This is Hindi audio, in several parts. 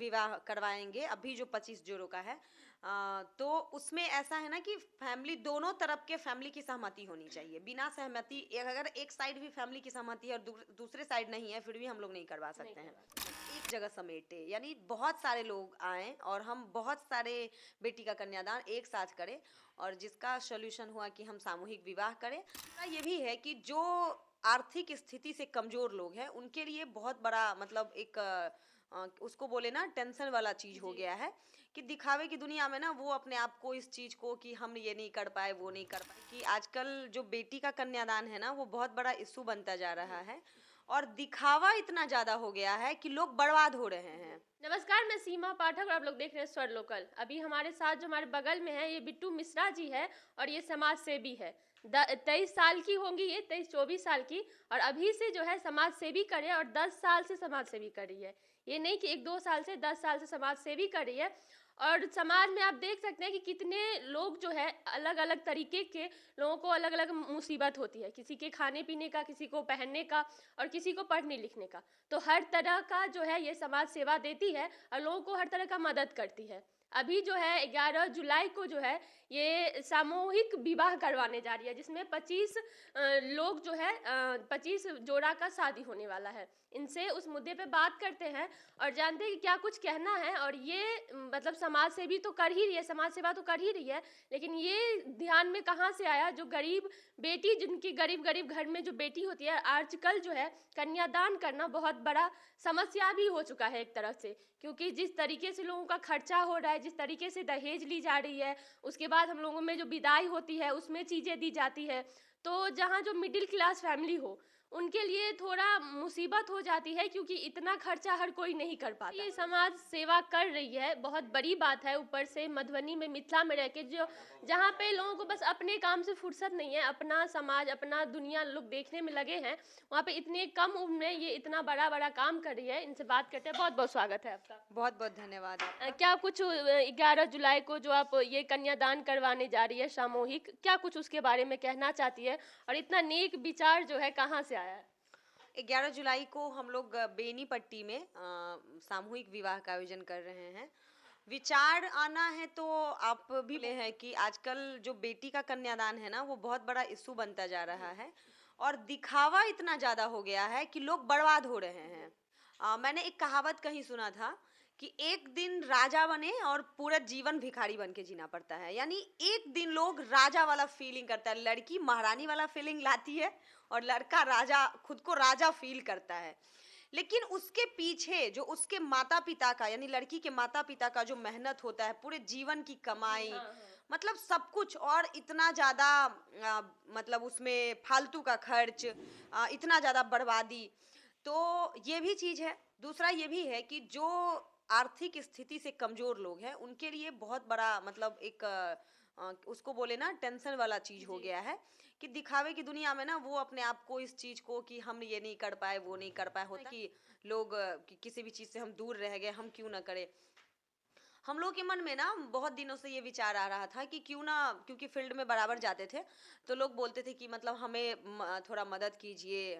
विवाह करवाएंगे अभी जो 25 जोड़ों का है। तो उसमें ऐसा है ना कि फैमिली दोनों तरफ के फैमिली की सहमति होनी चाहिए। बिना सहमति अगर एक साइड भी फैमिली की सहमति है और दूसरे साइड नहीं है, फिर भी हम लोग नहीं करवा नहीं सकते हैं। करवा सकते। एक जगह समेटे, यानी बहुत सारे लोग आए और हम बहुत सारे बेटी का कन्यादान एक साथ करें, और जिसका सोल्यूशन हुआ कि हम सामूहिक विवाह करें। ये भी है कि जो आर्थिक स्थिति से कमजोर लोग हैं उनके लिए बहुत बड़ा मतलब एक उसको बोले ना टेंशन वाला चीज हो जी। गया है कि दिखावे की दुनिया में ना वो अपने आप को इस चीज को कि हम ये नहीं कर पाए वो नहीं कर पाए, कि आजकल जो बेटी का कन्यादान है ना वो बहुत बड़ा इशू बनता जा रहा है, और दिखावा इतना ज्यादा हो गया है कि लोग बर्बाद हो रहे हैं। नमस्कार, मैं सीमा पाठक और आप लोग देख रहे हैं स्वर लोकल। अभी हमारे साथ जो हमारे बगल में है ये बिट्टू मिश्रा जी है और ये समाज सेवी है। 23 साल की होंगी, ये 23-24 साल की, और अभी से जो है समाज सेवी कर रही है और 10 साल से समाज सेवी कर रही है। ये नहीं कि 1-2 साल से, 10 साल से समाज सेवी कर रही है। और समाज में आप देख सकते हैं कि कितने लोग जो है अलग अलग तरीके के लोगों को अलग अलग मुसीबत होती है, किसी के खाने पीने का, किसी को पहनने का और किसी को पढ़ने लिखने का। तो हर तरह का जो है ये समाज सेवा देती है और लोगों को हर तरह का मदद करती है। अभी जो है 11 जुलाई को जो है ये सामूहिक विवाह करवाने जा रही है, जिसमें 25 लोग जो है 25 जोड़ा का शादी होने वाला है। इनसे उस मुद्दे पे बात करते हैं और जानते हैं कि क्या कुछ कहना है। और ये मतलब समाज सेवी तो कर ही रही है, समाज सेवा तो कर ही रही है, लेकिन ये ध्यान में कहाँ से आया, जो गरीब बेटी, जिनकी गरीब गरीब घर में जो बेटी होती है, आजकल जो है कन्यादान करना बहुत बड़ा समस्या भी हो चुका है एक तरफ से। क्योंकि जिस तरीके से लोगों का खर्चा हो रहा है, जिस तरीके से दहेज ली जा रही है, उसके बाद हम लोगों में जो विदाई होती है उसमें चीज़ें दी जाती है, तो जहाँ जो मिडिल क्लास फैमिली हो उनके लिए थोड़ा मुसीबत हो जाती है, क्योंकि इतना खर्चा हर कोई नहीं कर पाता। ये समाज सेवा कर रही है, बहुत बड़ी बात है। ऊपर से मधुबनी में, मिथिला में रह के, जो जहाँ पे लोगों को बस अपने काम से फुर्सत नहीं है, अपना समाज, अपना दुनिया लोग देखने में लगे हैं, वहाँ पे इतने कम उम्र में ये इतना बड़ा बड़ा काम कर रही है। इनसे बात करते हैं। बहुत बहुत स्वागत है आपका। बहुत बहुत धन्यवाद आपका। क्या कुछ 11 जुलाई को जो आप ये कन्यादान करवाने जा रही है सामूहिक, क्या कुछ उसके बारे में कहना चाहती है और इतना नेक विचार जो है कहाँ से आया है? 11 जुलाई को हम लोग बेनीपट्टी में सामूहिक विवाह का आयोजन कर रहे हैं। विचार आना है तो आप भी ले हैं कि आजकल जो बेटी का कन्यादान है ना वो बहुत बड़ा इशू बनता जा रहा है, और दिखावा इतना ज्यादा हो गया है कि लोग बर्बाद हो रहे हैं। मैंने एक कहावत कहीं सुना था कि एक दिन राजा बने और पूरा जीवन भिखारी बन के जीना पड़ता है। यानी एक दिन लोग राजा वाला फीलिंग करता है, लड़की महारानी वाला फीलिंग लाती है और लड़का राजा, खुद को राजा फील करता है। लेकिन उसके पीछे जो उसके माता पिता का, यानी लड़की के माता पिता का जो मेहनत होता है, पूरे जीवन की जी कमाई, हाँ हाँ। मतलब सब कुछ, और इतना ज्यादा मतलब उसमें फालतू का खर्च, इतना ज्यादा बर्बादी, तो ये भी चीज है। दूसरा ये भी है कि जो आर्थिक स्थिति से कमजोर लोग हैं उनके लिए बहुत बड़ा मतलब एक उसको बोले ना टेंशन वाला चीज हो जी। गया है कि दिखावे की दुनिया में ना वो अपने आप को इस चीज को कि हम ये नहीं कर पाए वो नहीं कर पाए, होता है कि लोग कि किसी भी चीज से हम दूर रह गए, हम क्यों ना करें। हम लोग के मन में ना बहुत दिनों से ये विचार आ रहा था कि क्यों ना, क्योंकि फील्ड में बराबर जाते थे तो लोग बोलते थे कि मतलब हमें थोड़ा मदद कीजिए,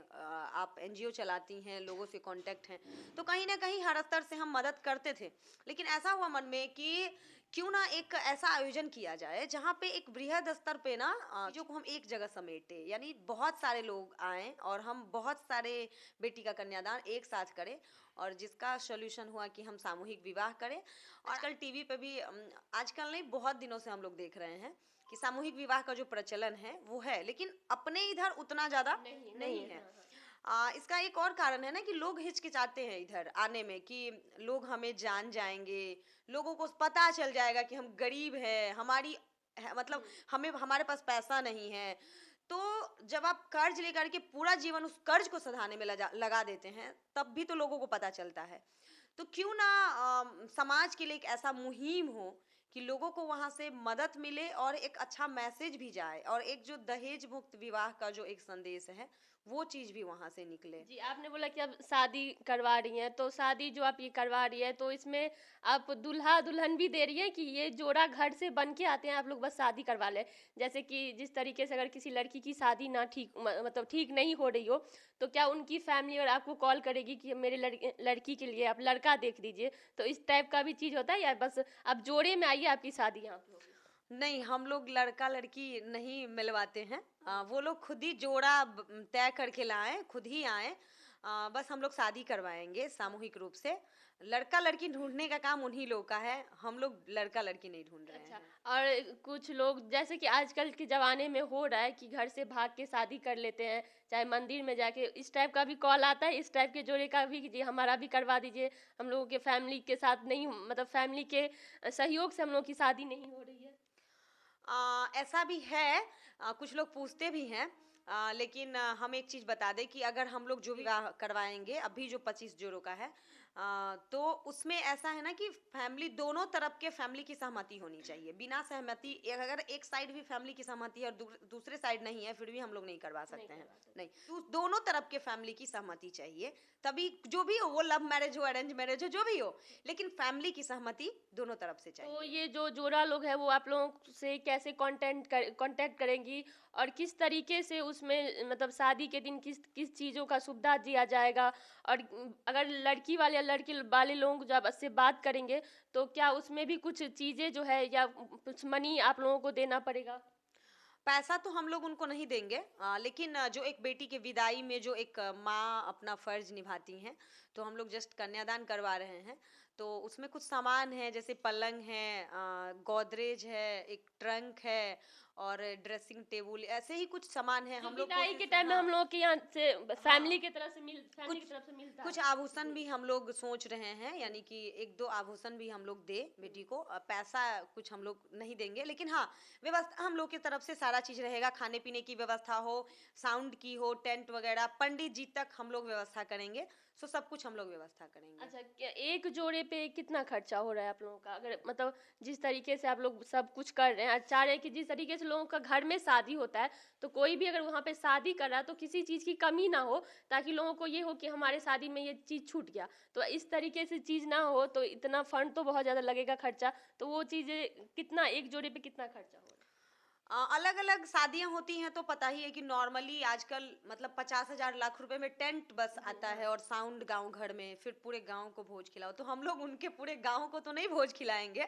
आप एनजीओ चलाती हैं, लोगों से कांटेक्ट हैं, तो कहीं ना कहीं हर स्तर से हम मदद करते थे। लेकिन ऐसा हुआ मन में कि क्यों ना एक ऐसा आयोजन किया जाए जहाँ पे एक बृहद स्तर पे ना चीजों को हम एक जगह समेटे, यानी बहुत सारे लोग आए और हम बहुत सारे बेटी का कन्यादान एक साथ करें, और जिसका सोल्यूशन हुआ कि हम सामूहिक विवाह करें। और आजकल टीवी पे भी आजकल नहीं, बहुत दिनों से हम लोग देख रहे हैं कि सामूहिक विवाह का जो प्रचलन है वो है, लेकिन अपने इधर उतना ज्यादा नहीं नहीं नहीं है। है। हाँ हाँ। इसका एक और कारण है ना कि लोग हिचकिचाते हैं इधर आने में, कि लोग हमें जान जाएंगे, लोगों को पता चल जाएगा कि हम गरीब हैं, हमारी मतलब हमें, हमारे पास पैसा नहीं है। तो जब आप कर्ज लेकर के पूरा जीवन उस कर्ज को सधाने में लगा देते हैं, तब भी तो लोगों को पता चलता है। तो क्यों ना समाज के लिए एक ऐसा मुहिम हो कि लोगों को वहां से मदद मिले और एक अच्छा मैसेज भी जाए, और एक जो दहेज मुक्त विवाह का जो एक संदेश है वो चीज भी वहां से निकले। जी, आपने बोला कि आप शादी करवा रही हैं, तो शादी जो आप ये करवा रही है, तो इसमें आप दूल्हा-दुल्हन भी दे रही हैं कि ये जोड़ा घर से बन के आते हैं, आप लोग बस शादी करवा लें? जैसे कि जिस तरीके से अगर किसी लड़की की शादी ना ठीक मतलब ठीक नहीं हो रही हो, तो क्या उनकी फैमिली और आपको कॉल करेगी कि मेरे लड़की के लिए आप लड़का देख दीजिए? तो इस टाइप का भी चीज़ होता है या बस आप जोड़े में आइए आपकी शादी यहाँ पे होगी? नहीं, हम लोग लड़का लड़की नहीं मिलवाते हैं। वो लोग खुद ही जोड़ा तय करके लाएं, खुद ही आए। बस हम लोग शादी करवाएंगे सामूहिक रूप से। लड़का लड़की ढूंढने का काम उन्हीं लोग का है, हम लोग लड़का लड़की नहीं ढूंढ रहे अच्छा। हैं। और कुछ लोग जैसे कि आजकल के ज़माने में हो रहा है कि घर से भाग के शादी कर लेते हैं, चाहे मंदिर में जाके, इस टाइप का भी कॉल आता है, इस टाइप के जोड़े का भी कि जी हमारा भी करवा दीजिए, हम लोगों के फैमिली के साथ नहीं मतलब फैमिली के सहयोग से हम लोगों की शादी नहीं हो रही है। ऐसा भी है। कुछ लोग पूछते भी हैं। लेकिन हम एक चीज बता दें कि अगर हम लोग जो भी विवाह करवाएंगे अभी जो 25 जोड़ों का है, तो उसमें ऐसा है ना कि फैमिली दोनों तरफ के फैमिली की सहमति होनी चाहिए। बिना सहमति अगर एक साइड भी फैमिली की सहमति है और दूसरे साइड नहीं है, फिर भी हम लोग नहीं करवा नहीं सकते हैं। करवा सकते। नहीं, तो दोनों तरफ के फैमिली की सहमति चाहिए, तभी जो भी हो, वो लव मैरिज हो अरेंज मैरिज हो जो भी हो, लेकिन फैमिली की सहमति दोनों तरफ से तो चाहिए। ये जो जोड़ा लोग हैं वो आप लोगों से कैसे कांटेक्ट करेंगी और किस तरीके से उसमें मतलब शादी के दिन किस किस चीज़ों का सुविधा दिया जाएगा? और अगर लड़की वाले या लड़के वाले लोग जब से बात करेंगे तो क्या उसमें भी कुछ चीज़ें जो है या कुछ मनी आप लोगों को देना पड़ेगा? पैसा तो हम लोग उनको नहीं देंगे, लेकिन जो एक बेटी के विदाई में जो एक माँ अपना फर्ज निभाती हैं, तो हम लोग जस्ट कन्यादान करवा रहे हैं। तो उसमें कुछ सामान है, जैसे पलंग है, गोदरेज है, एक ट्रंक है और ड्रेसिंग टेबल, ऐसे ही कुछ सामान है। जो हम लोग विदाई के कोशिश, टाइम में हाँ, हम लोग के यहाँ से हाँ, फैमिली कुछ की तरफ से मिलता कुछ है। आभूषण जी। भी हम लोग सोच रहे हैं, यानी कि एक दो आभूषण भी हम लोग दे बेटी को। पैसा कुछ हम लोग नहीं देंगे, लेकिन हाँ, व्यवस्था हम लोग की तरफ से सारा चीज रहेगा। खाने पीने की व्यवस्था हो, साउंड की हो, टेंट वगैरह, पंडित जी तक हम लोग व्यवस्था करेंगे। सो सब कुछ हम लोग व्यवस्था करेंगे। अच्छा, क्या एक जोड़े पे कितना खर्चा हो रहा है आप लोगों का? अगर मतलब जिस तरीके से आप लोग सब कुछ कर रहे हैं, चाह रहे हैं कि जिस तरीके से लोगों का घर में शादी होता है, तो कोई भी अगर वहाँ पे शादी कर रहा है तो किसी चीज़ की कमी ना हो, ताकि लोगों को ये हो कि हमारे शादी में ये चीज़ छूट गया। तो इस तरीके से चीज़ ना हो तो इतना फंड तो बहुत ज़्यादा लगेगा खर्चा, तो वो चीज़ें कितना एक जोड़े पे कितना खर्चा हो रहा है? अलग अलग शादियां होती हैं तो पता ही है कि नॉर्मली आजकल मतलब 50,000 लाख रुपए में टेंट बस जी, आता हाँ। है, और साउंड गांव घर में, फिर पूरे गांव को भोज खिलाओ। तो हम लोग उनके पूरे गांव को तो नहीं भोज खिलाएंगे,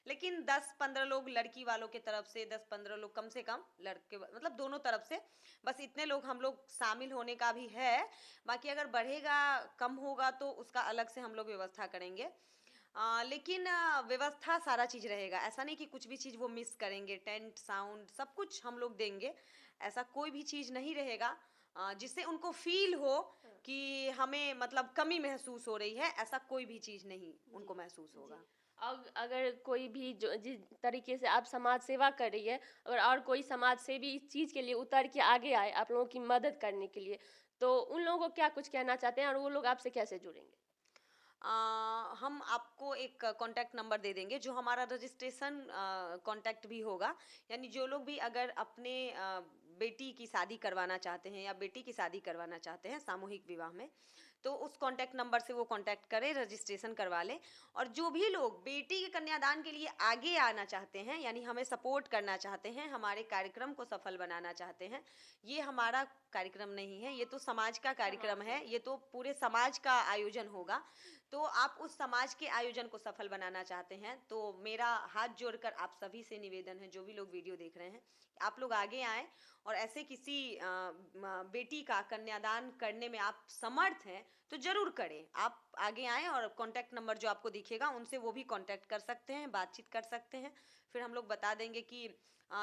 लेकिन 10-15 लोग लड़की वालों के तरफ से, 10-15 लोग कम से कम, लड़के मतलब दोनों तरफ से, बस इतने लोग हम लोग शामिल होने का भी है। बाकी अगर बढ़ेगा कम होगा तो उसका अलग से हम लोग व्यवस्था करेंगे। लेकिन व्यवस्था सारा चीज रहेगा, ऐसा नहीं कि कुछ भी चीज वो मिस करेंगे। टेंट, साउंड, सब कुछ हम लोग देंगे। ऐसा कोई भी चीज नहीं रहेगा जिससे उनको फील हो हाँ। कि हमें मतलब कमी महसूस हो रही है। ऐसा कोई भी चीज नहीं जी, उनको महसूस जी। होगा। अगर कोई भी जो जिस तरीके से आप समाज सेवा कर रही है, अगर और कोई समाज सेवी इस चीज़ के लिए उतर के आगे आए आप लोगों की मदद करने के लिए, तो उन लोगों को क्या कुछ कहना चाहते हैं और वो लोग आपसे कैसे जुड़ेंगे? अ, हम आपको एक कॉन्टैक्ट नंबर दे देंगे, जो हमारा रजिस्ट्रेशन कॉन्टैक्ट भी होगा। यानी जो लोग भी अगर अपने बेटी की शादी करवाना चाहते हैं या बेटी की शादी करवाना चाहते हैं सामूहिक विवाह में, तो उस कॉन्टैक्ट नंबर से वो कॉन्टैक्ट करें, रजिस्ट्रेशन करवा लें। और जो भी लोग बेटी के कन्यादान के लिए आगे आना चाहते हैं, यानी हमें सपोर्ट करना चाहते हैं, हमारे कार्यक्रम को सफल बनाना चाहते हैं, ये हमारा कार्यक्रम नहीं है, ये तो समाज का कार्यक्रम समाज है, सेवा। ये तो पूरे समाज का आयोजन होगा। तो आप उस समाज के आयोजन को सफल बनाना चाहते हैं, तो मेरा हाथ जोड़कर आप सभी से निवेदन है, जो भी लोग वीडियो देख रहे हैं, आप लोग आगे आएं और ऐसे किसी बेटी का कन्यादान करने में आप समर्थ हैं तो जरूर करें। आप आगे आएं और कांटेक्ट नंबर जो आपको दिखेगा उनसे वो भी कांटेक्ट कर सकते हैं, बातचीत कर सकते हैं। फिर हम लोग बता देंगे कि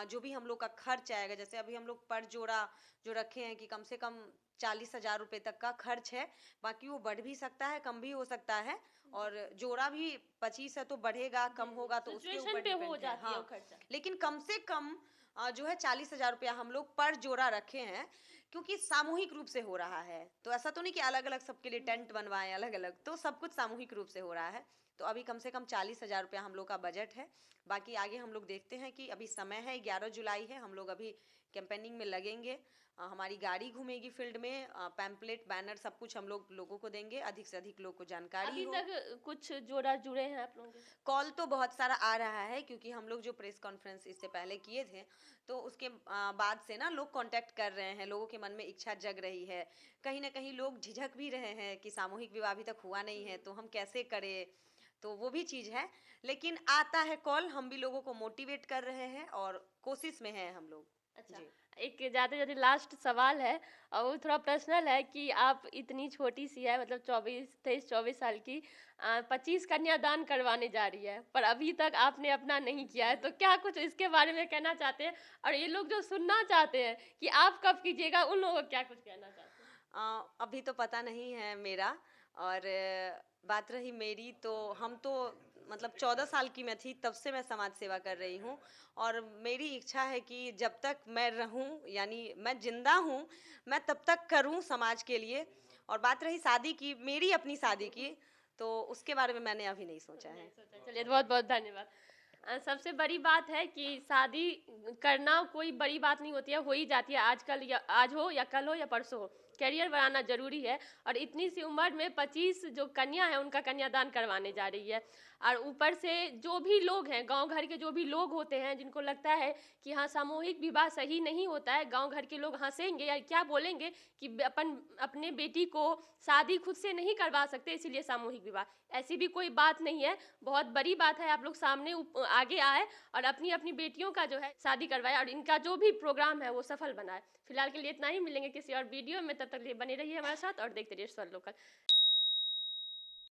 जो भी हम लोग का खर्च आएगा, जैसे अभी हम लोग पर जोड़ा जो रखे हैं कि कम से कम 40,000 रुपए तक का खर्च है। बाकी वो बढ़ भी सकता है, कम भी हो सकता है। और जोड़ा भी 25 है तो बढ़ेगा, जी, कम जी। होगा तो उसके सिचुएशन ऊपर पे हो डिपेंड है। जाती है हाँ, वो खर्चा। लेकिन कम से कम जो है 40,000 रुपया हम लोग पर जोड़ा रखे हैं, क्योंकि सामूहिक रूप से हो रहा है। तो ऐसा तो नहीं कि अलग अलग सबके लिए टेंट बनवाएं अलग अलग, तो सब कुछ सामूहिक रूप से हो रहा है। तो अभी कम से कम 40,000 रुपया हम लोग का बजट है। बाकी आगे हम लोग देखते हैं कि अभी समय है, 11 जुलाई है, हम लोग अभी कैंपेनिंग में लगेंगे। हमारी गाड़ी घूमेगी फील्ड में, पैम्पलेट बैनर सब कुछ हम लोग लोगों को देंगे, अधिक से अधिक लोग को जानकारी अभी हो। तक कुछ जोड़ा जुड़े हैं आप लोगों के? कॉल तो बहुत सारा आ रहा है, क्योंकि हम लोग जो प्रेस कॉन्फ्रेंस इससे पहले किए थे, तो उसके बाद से ना लोग कांटेक्ट कर रहे हैं, लोगों के मन में इच्छा जग रही है। कहीं ना कहीं लोग झिझक भी रहे हैं कि सामूहिक विवाह अभी तक हुआ नहीं है, तो हम कैसे करें, तो वो भी चीज़ है। लेकिन आता है कॉल, हम भी लोगों को मोटिवेट कर रहे हैं और कोशिश में हैं हम लोग। अच्छा, जी। एक जाते जाते लास्ट सवाल है और वो थोड़ा पर्सनल है कि आप इतनी छोटी सी है, मतलब 24 साल की, 25 कन्यादान करवाने जा रही है, पर अभी तक आपने अपना नहीं किया है, तो क्या कुछ इसके बारे में कहना चाहते हैं? और ये लोग जो सुनना चाहते हैं कि आप कब कीजिएगा, उन लोगों को क्या कुछ कहना चाहते हैं? अभी तो पता नहीं है मेरा। और बात रही मेरी, तो हम तो मतलब 14 साल की मैं थी तब से मैं समाज सेवा कर रही हूँ, और मेरी इच्छा है कि जब तक मैं रहूँ, यानी मैं जिंदा हूँ, मैं तब तक करूँ समाज के लिए। और बात रही शादी की, मेरी अपनी शादी की, तो उसके बारे में मैंने अभी नहीं सोचा है। नहीं सोचा। चलिए, बहुत बहुत धन्यवाद। सबसे बड़ी बात है कि शादी करना कोई बड़ी बात नहीं होती है, हो ही जाती है आजकल, या आज हो या कल हो या परसों हो, करियर बनाना जरूरी है। और इतनी सी उम्र में 25 जो कन्या है उनका कन्यादान करवाने जा रही है। और ऊपर से जो भी लोग हैं, गांव घर के जो भी लोग होते हैं जिनको लगता है कि हाँ सामूहिक विवाह सही नहीं होता है, गांव घर के लोग हंसेंगे या क्या बोलेंगे कि अपने बेटी को शादी खुद से नहीं करवा सकते इसीलिए सामूहिक विवाह, ऐसी भी कोई बात नहीं है। बहुत बड़ी बात है, आप लोग सामने आगे आए और अपनी अपनी बेटियों का जो है शादी करवाए और इनका जो भी प्रोग्राम है वो सफल बनाए। फिलहाल के लिए इतना ही, मिलेंगे किसी और वीडियो में, तब तक के लिए बने रहिए हमारे साथ और देखते रहिए स्वर लोकल।